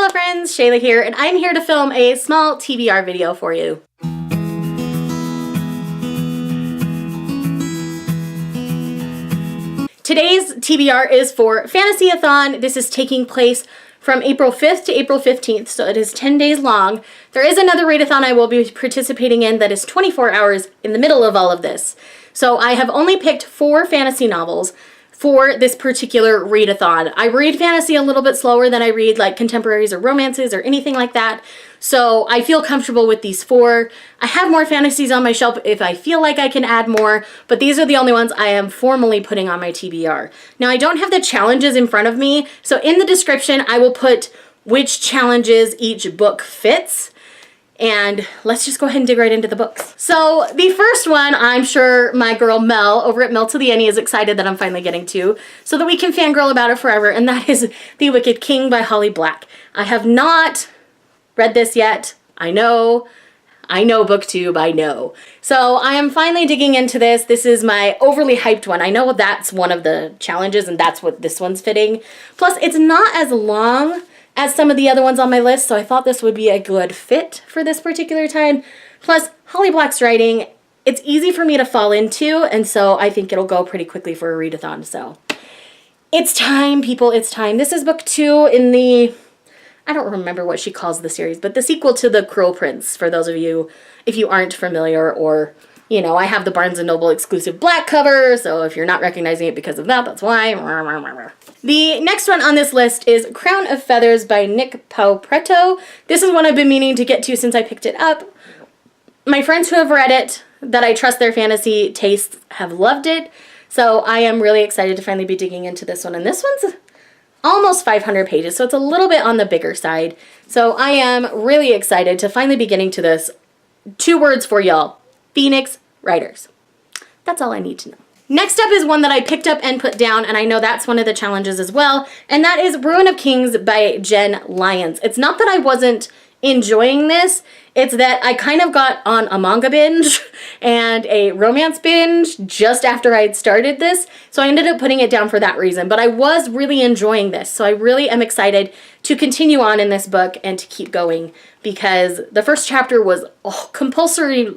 Hello friends, Shayla here, and I'm here to film a small TBR video for you. Today's TBR is for Fantasyathon. This is taking place from April 5th to April 15th, so it is 10 days long. There is another Readathon I will be participating in that is 24 hours in the middle of all of this. So I have only picked 4 fantasy novels for this particular readathon. I read fantasy a little bit slower than I read like contemporaries or romances or anything like that. So I feel comfortable with these 4. I have more fantasies on my shelf if I feel like I can add more, but these are the only ones I am formally putting on my TBR. Now I don't have the challenges in front of me, so in the description I will put which challenges each book fits. And let's just go ahead and dig right into the books. So the first one, I'm sure my girl Mel over at Mel to the Any is excited that I'm finally getting to, so that we can fangirl about it forever, and that is The Wicked King by Holly Black. I have not read this yet. I know booktube, I know. So I am finally digging into this. This is my overly hyped one. I know that's one of the challenges and that's what this one's fitting. Plus it's not as long as some of the other ones on my list, so I thought this would be a good fit for this particular time. Plus, Holly Black's writing, it's easy for me to fall into, and so I think it'll go pretty quickly for a readathon, so. It's time, people, it's time. This is book 2 in the, I don't remember what she calls the series, but the sequel to The Cruel Prince, for those of you, if you aren't familiar, or, you know, I have the Barnes & Noble exclusive black cover, so if you're not recognizing it because of that, that's why. The next one on this list is Crown of Feathers by Nick Paupretto. This is one I've been meaning to get to since I picked it up. My friends who have read it, that I trust their fantasy tastes, have loved it, so I am really excited to finally be digging into this one. And this one's almost 500 pages, so it's a little bit on the bigger side. So I am really excited to finally be getting to this. 2 words for y'all: Phoenix Writers. That's all I need to know. Next up is one that I picked up and put down, and I know that's one of the challenges as well, and that is Bruin of Kings by Jen Lyons. It's not that I wasn't enjoying this, it's that I kind of got on a manga binge and a romance binge just after I'd started this, so I ended up putting it down for that reason, but I was really enjoying this, so I really am excited to continue on in this book and to keep going, because the first chapter was compulsorily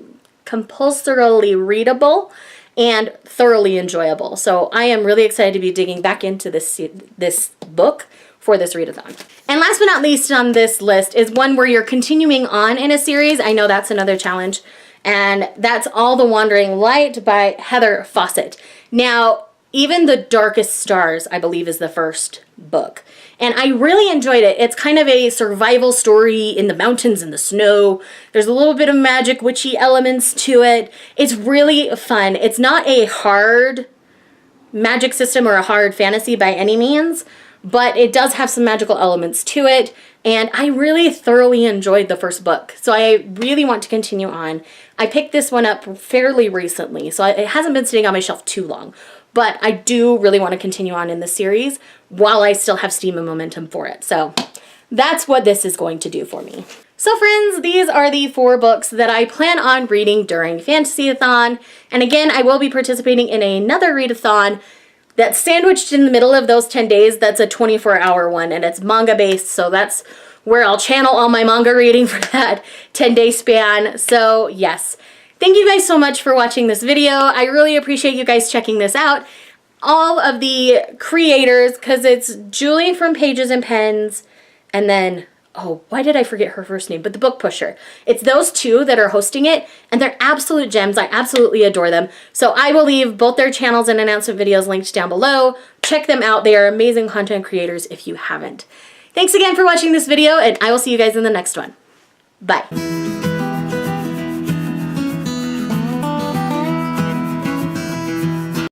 readable and thoroughly enjoyable. So I am really excited to be digging back into this book for this readathon. And last but not least on this list is one where you're continuing on in a series. I know that's another challenge, and that's All the Wandering Light by Heather Fawcett. Now, Even the Darkest Stars, I believe, is the first book. And I really enjoyed it. It's kind of a survival story in the mountains and the snow. There's a little bit of magic, witchy elements to it. It's really fun. It's not a hard magic system or a hard fantasy by any means, but it does have some magical elements to it. And I really thoroughly enjoyed the first book, so I really want to continue on. I picked this one up fairly recently, so it hasn't been sitting on my shelf too long. But I do really want to continue on in the series while I still have steam and momentum for it. So that's what this is going to do for me. So friends, these are the 4 books that I plan on reading during Fantasyathon. And again, I will be participating in another readathon that's sandwiched in the middle of those 10 days. That's a 24-hour one, and it's manga based. So that's where I'll channel all my manga reading for that 10-day span. So yes. Thank you guys so much for watching this video. I really appreciate you guys checking this out. All of the creators, because it's Julie from Pages and Pens, and then, oh, why did I forget her first name? But the Book Pusher. It's those 2 that are hosting it, and they're absolute gems. I absolutely adore them. So I will leave both their channels and announcement videos linked down below. Check them out. They are amazing content creators if you haven't. Thanks again for watching this video, and I will see you guys in the next one. Bye.